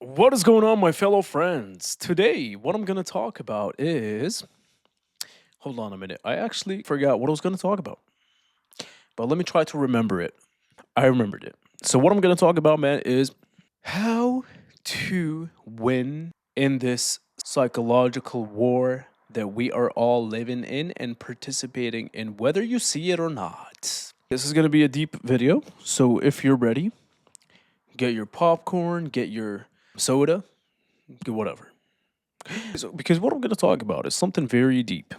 What is going on, my fellow friends? Today, what I'm going to talk about is. Hold on a minute. I actually forgot what I was going to talk about, but let me try to remember it. I remembered it. So, what I'm going to talk about, man, is how to win in this psychological war that we are all living in and participating in, whether you see it or not. This is going to be a deep video. So, if you're ready, get your popcorn, get your soda, get whatever. Because what I'm going to talk about is something very deep.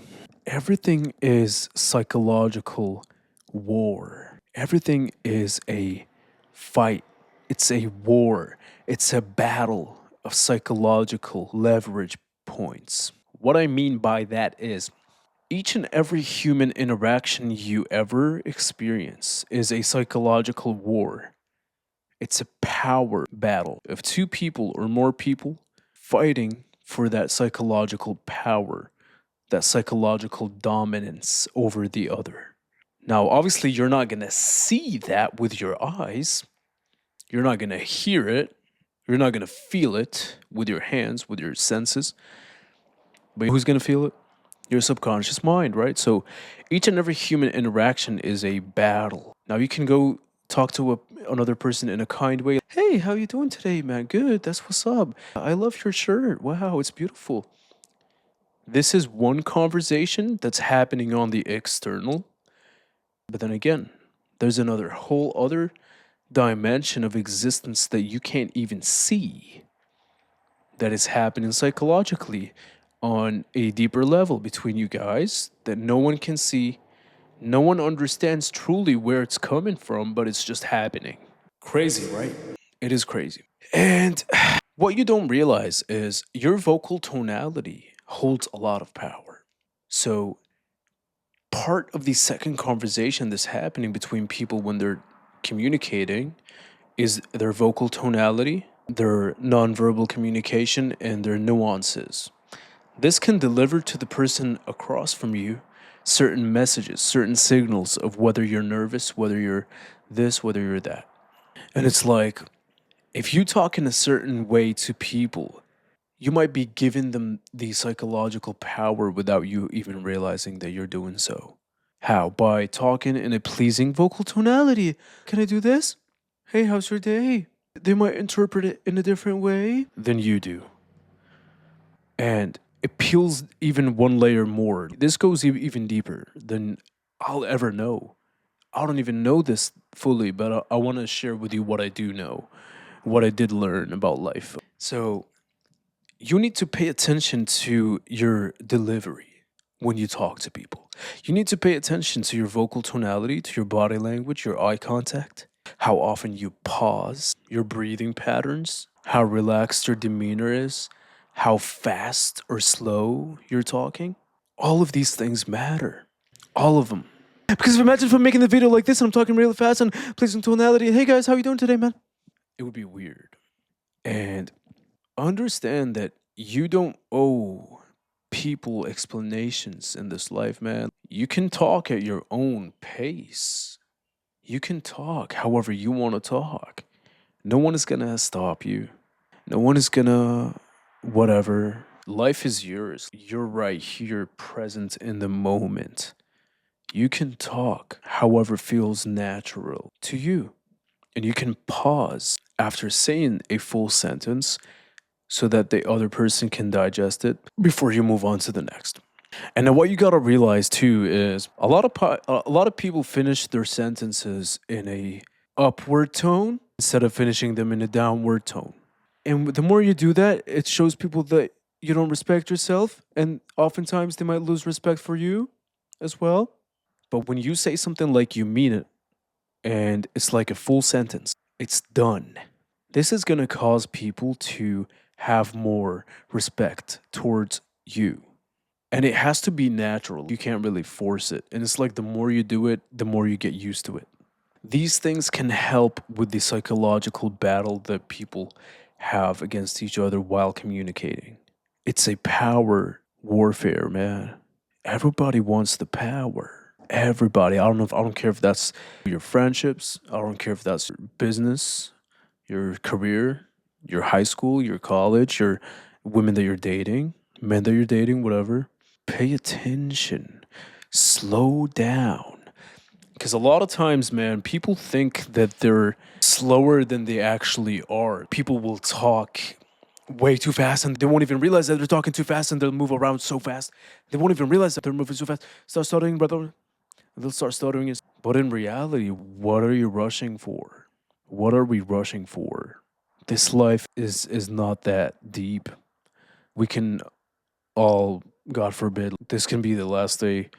Everything is psychological war. Everything is a fight. It's a war. It's a battle of psychological leverage points. What I mean by that is each and every human interaction you ever experience is a psychological war. It's a power battle of two people or more people fighting for that psychological power, that psychological dominance over the other. Now, obviously, you're not going to see that with your eyes. You're not going to hear it. You're not going to feel it with your hands, with your senses. But who's going to feel it? Your subconscious mind, right? So each and every human interaction is a battle. Now, you can go talk to another person in a kind way. Hey, how you doing today, man? Good. That's what's up. I love your shirt. Wow, it's beautiful. This is one conversation that's happening on the external. But then again, there's another whole other dimension of existence that you can't even see that is happening psychologically on a deeper level between you guys that no one can see. No one understands truly where it's coming from, but it's just happening. Crazy, right? It is crazy. And what you don't realize is your vocal tonality holds a lot of power. So, part of the second conversation that's happening between people when they're communicating is their vocal tonality, their nonverbal communication, and their nuances. This can deliver to the person across from you certain messages, certain signals of whether you're nervous, whether you're this, whether you're that. And it's like, if you talk in a certain way to people, you might be giving them the psychological power without you even realizing that you're doing so. How? By talking in a pleasing vocal tonality. Can I do this? Hey, how's your day? They might interpret it in a different way than you do. And it peels even one layer more. This goes even deeper than I'll ever know. I don't even know this fully, but I want to share with you what I do know, what I did learn about life. So, you need to pay attention to your delivery when you talk to people. You need to pay attention to your vocal tonality, to your body language, your eye contact, how often you pause, your breathing patterns, how relaxed your demeanor is, how fast or slow you're talking. All of these things matter. All of them. Because imagine if I'm making the video like this and I'm talking really fast and pleasing tonality. Hey guys, how you doing today, man? It would be weird. And understand that you don't owe people explanations in this life, man. You can talk at your own pace. You can talk however you want to talk. No one is going to stop you. No one is going to whatever. Life is yours. You're right here, present in the moment. You can talk however feels natural to you. And you can pause after saying a full sentence so that the other person can digest it before you move on to the next. And then what you gotta realize too is a lot of people finish their sentences in a upward tone instead of finishing them in a downward tone. And the more you do that, it shows people that you don't respect yourself, and oftentimes they might lose respect for you as well. But when you say something like you mean it, and it's like a full sentence, it's done. This is gonna cause people to have more respect towards you. And it has to be natural. You can't really force it. And it's like the more you do it, the more you get used to it. These things can help with the psychological battle that people have against each other while communicating. It's a power warfare, man. Everybody wants the power. Everybody. I don't care if that's your friendships. I don't care if that's your business, your career. your high school, your college, your women that you're dating, men that you're dating, whatever. Pay attention. Slow down. Because a lot of times, man, people think that they're slower than they actually are. People will talk way too fast and they won't even realize that they're talking too fast and they'll move around so fast. They won't even realize that they're moving so fast. Start stuttering, brother. They'll start stuttering. But in reality, what are you rushing for? What are we rushing for? This life is not that deep. We can all, God forbid, this can be the last day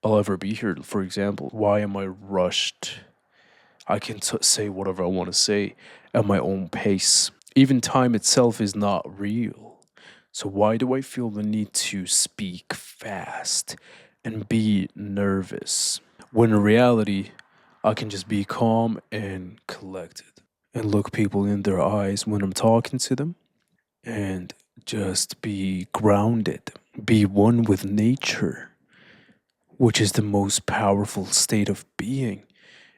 I'll ever be here. For example, why am I rushed? I can say whatever I want to say at my own pace. Even time itself is not real. So why do I feel the need to speak fast and be nervous when in reality I can just be calm and collected and look people in their eyes when I'm talking to them and just be grounded, be one with nature, which is the most powerful state of being,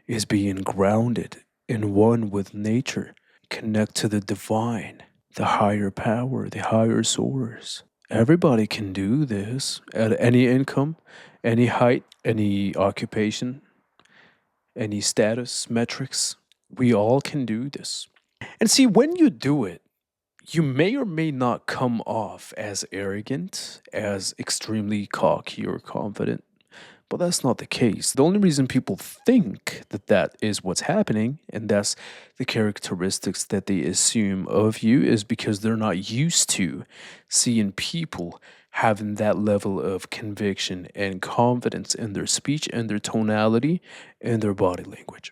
is being grounded in one with nature. Connect to the divine, the higher power, the higher source. Everybody can do this at any income, any height, any occupation, any status metrics. We all can do this. And see, when you do it, you may or may not come off as arrogant, as extremely cocky or confident. But that's not the case. The only reason people think that that is what's happening and that's the characteristics that they assume of you is because they're not used to seeing people having that level of conviction and confidence in their speech and their tonality and their body language.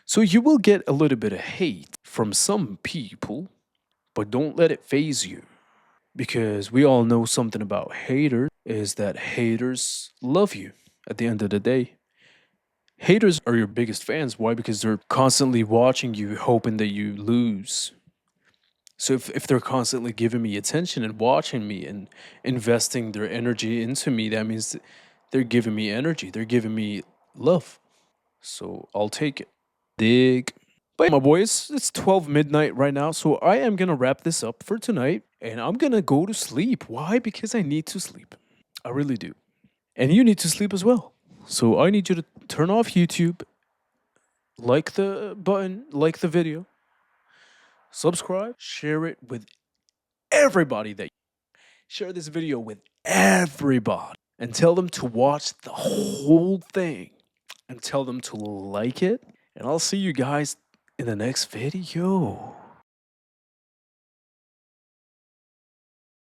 So you will get a little bit of hate from some people, but don't let it phase you because we all know something about haters is that haters love you at the end of the day. Haters are your biggest fans. Why? Because they're constantly watching you, hoping that you lose. So if they're constantly giving me attention and watching me and investing their energy into me, that means they're giving me energy. They're giving me love. So I'll take it. Dig. But my boys, it's 12 midnight right now, so I am gonna wrap this up for tonight and I'm gonna go to sleep. Why? Because I need to sleep. I really do. And you need to sleep as well. So I need you to turn off YouTube, like the button, like the video, subscribe, share it with everybody that share this video with everybody and tell them to watch the whole thing and tell them to like it. And I'll see you guys in the next video.